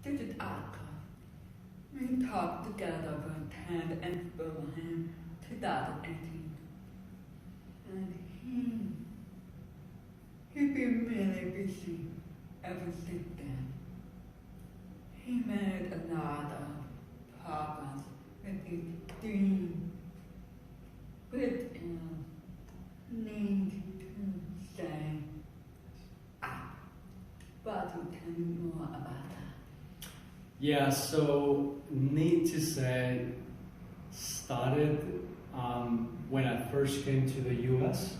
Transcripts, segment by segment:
This is Oscar. We talked together on 10th and Birmingham, 2018. And he's been really busy ever since then. He made a lot of progress with his dream, with Need2SAY app. But you tell me more about that. Yeah, so Need2SAY started when I first came to the US,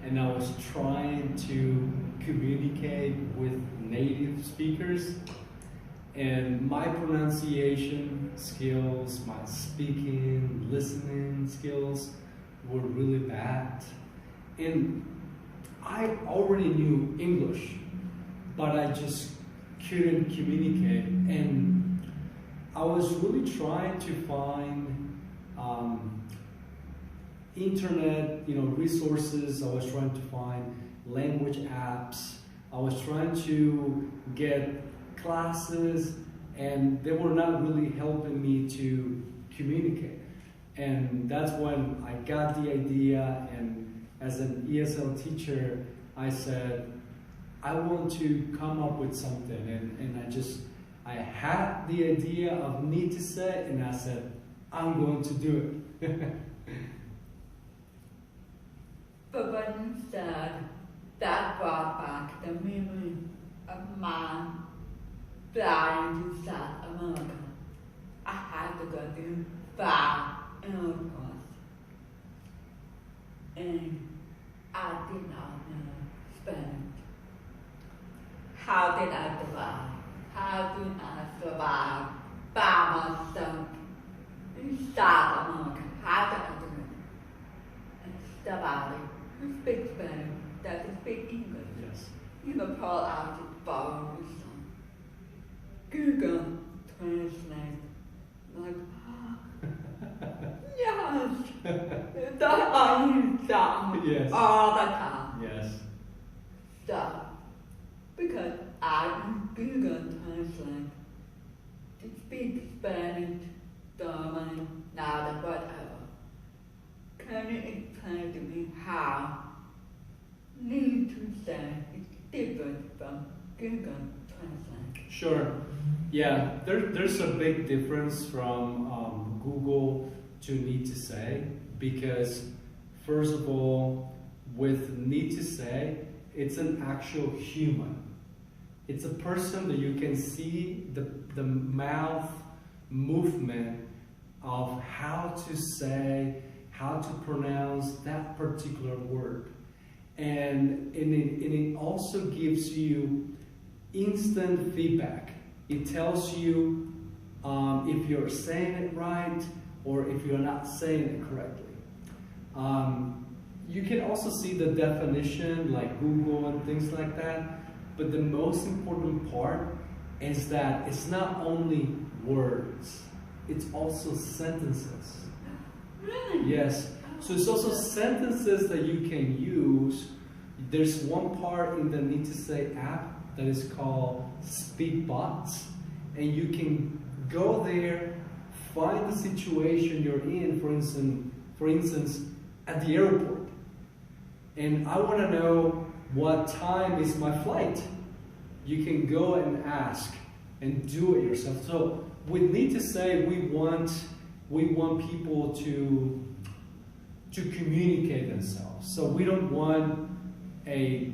and I was trying to communicate with native speakers, and my pronunciation skills, my speaking, listening skills were really bad. And I already knew English, but I just couldn't communicate. And I was really trying to find internet, resources. I was trying to find language apps. I was trying to get classes, and they were not really helping me to communicate. And that's when I got the idea, and as an ESL teacher, I said, I want to come up with something, and I had the idea of Need2SAY, and I said, I'm going to do it. But when you said, that brought back the memory of my flying to South America. I had to go through 5 airports, and I did not know Spanish. How did I survive? How did I survive by myself in South America? How did I do it? And somebody who speaks Spanish doesn't speak English. Yes. You can pull out his phone or something. Google Translate. Like, yes! That I use that Yes. all the time. Yes. So, because I use Google Translate to speak Spanish, German, now whatever. Can you explain to me how Need2SAY is different from Google Translate? Sure. Yeah, there's a big difference from Google to Need2SAY, because first of all, with Need2SAY, it's an actual human. It's a person that you can see the mouth movement of how to say, how to pronounce that particular word. And it also gives you instant feedback. It tells you if you're saying it right or if you're not saying it correctly. You can also see the definition like Google and things like that. But the most important part is that it's not only words, it's also sentences. Really? Yes. So it's also sentences that you can use. There's one part in the Need2SAY app that is called Speak Bots, and you can go there, find the situation you're in, for instance, at the airport. And I want to know what time is my flight. You can go and ask and do it yourself. So with Need2SAY, we want people to communicate themselves. So we don't want a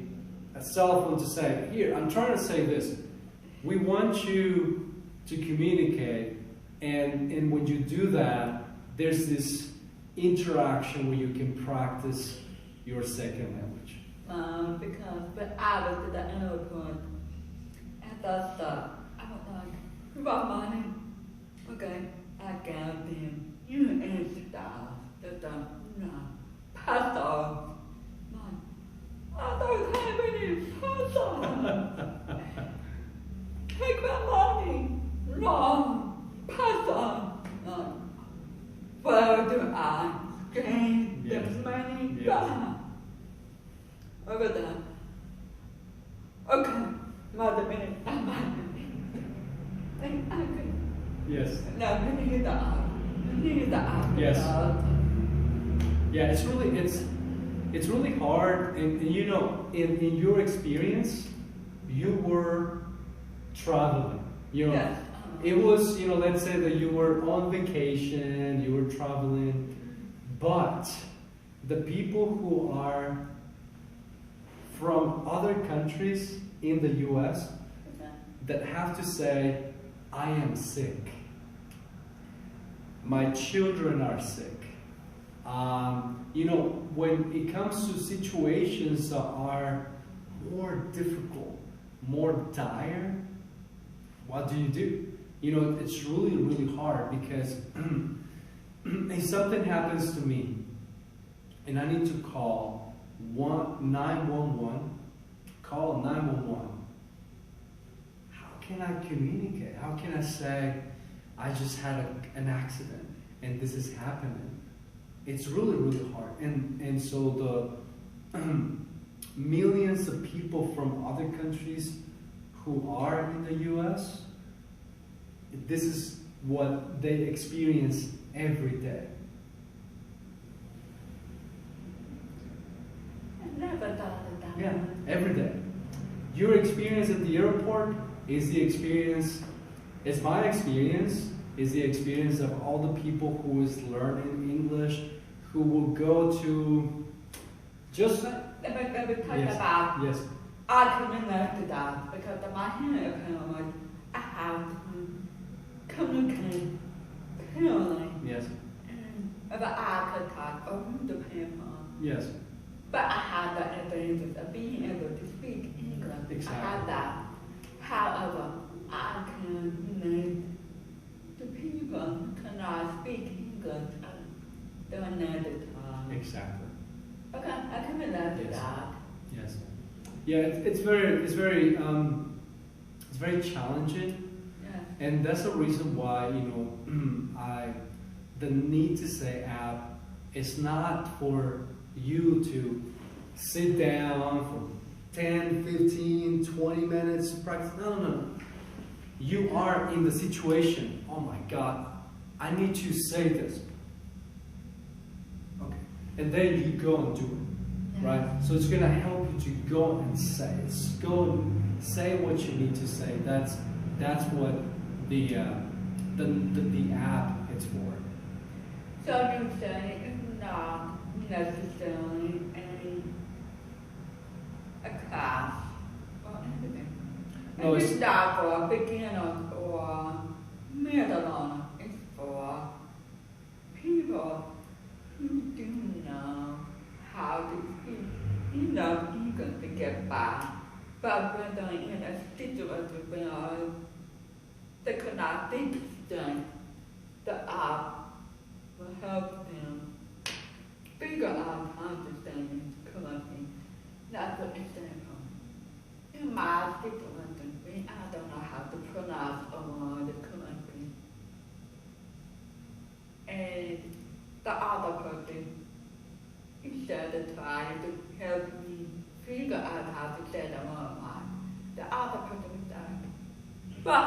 cell phone to say, here, I'm trying to say this. We want you to communicate, and when you do that, there's this interaction where you can practice your second language. Because when I was at the airport, at the stop, I was like, you want money? Okay, I got them. US dollars. No, pesos. I don't have any pesos. Take my money. No, pesos. No. Where do I gain the money? Yes. Over there. Okay, Mother minute, Yes. No, we need the art. We need the art. Yes. Yeah, it's really hard, and you know, in your experience, you were traveling. You know, Yes. it was, you know, let's say that you were on vacation, you were traveling, but the people who are from other countries in the US that have to say, I am sick, my children are sick. You know, when it comes to situations that are more difficult, more dire, what do? You know, it's really, really hard because if something happens to me and I need to call 911, call 911, how can I communicate? How can I say, I just had an accident and this is happening? It's really, really hard. And so the millions of people from other countries who are in the US, this is what they experience every day. I never thought of that. Yeah, every day. Your experience at the airport is the experience, it's my experience, is the experience of all the people who is learning English, who will go to just... Let me talk yes. about Yes. I can relate to that because my hair apparently I have to communicate clearly. Yes. About I could talk over the paper. Yes. But I had the advantage of being able to speak English. Exactly. I had that. However, I can relate to people who cannot speak English during that time. Exactly. Okay, I can relate to Yes. that. Yes. Yeah, it's very challenging, Yeah. and that's the reason why, you know, the Need2Say app is not for you to sit down for 10, 15, 20 minutes to practice. No. You are in the situation, oh my God, I need to say this. Okay. And then you go and do it, Yeah. right? So it's going to help you to go and say it. Go and say what you need to say. That's what the app is for. So you say it's not necessarily a class or anything. No, And it's- it's not for beginners or middle learners. It's for people who do know how to speak enough English to get by. But when they're in a situation where they cannot think straight, the app will help them figure out how to say it correctly. That's for example. In my situation, I don't know how to pronounce a word correctly. And the other person, instead of trying to help me figure out how to say the word right, the other person is like, come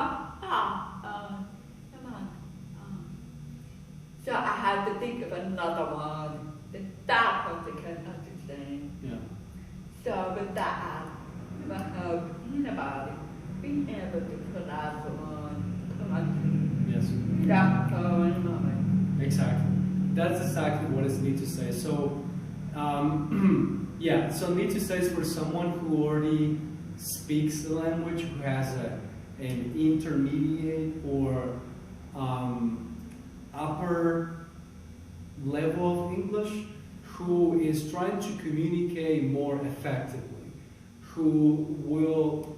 on. So I had to think of another word that person can understand. Yeah. So with that app, it will help anybody being able to pronounce the word correctly Yes. without throwing away. Exactly. That's exactly what is Need2Say. So, yeah. So Need2Say is for someone who already speaks the language, who has an intermediate or upper level of English, who is trying to communicate more effectively, who will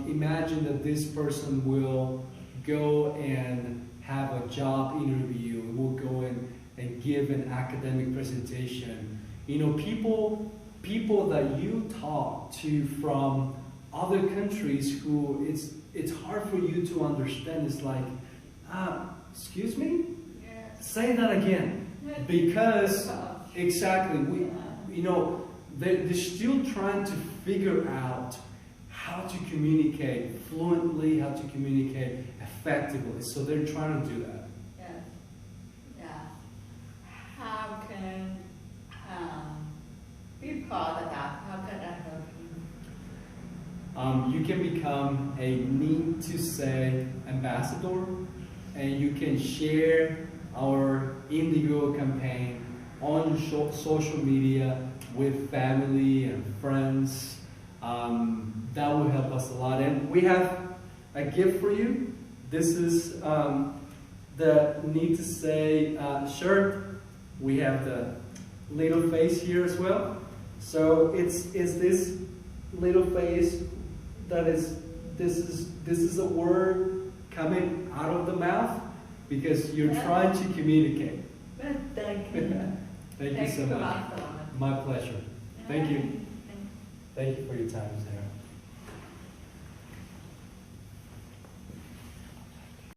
imagine that this person will go and have a job interview, will go and give an academic presentation. You know, people that you talk to from other countries who it's hard for you to understand. It's like, excuse me? Yeah. Say that again. Because, exactly, you know, they're still trying to figure out how to communicate fluently, how to communicate effectively. So they're trying to do that. Yes. Yeah. How can be part of that? How can I help you? You can become a Need2Say ambassador, and you can share our Indiegogo campaign on your social media with family and friends. That will help us a lot. And we have a gift for you. This is the Need2Say shirt. We have the little face here as well. So it's this little face that is this is a word coming out of the mouth because you're trying to communicate. Well, thank you. Thank you so much. My pleasure. Thank you. Thank you for your time.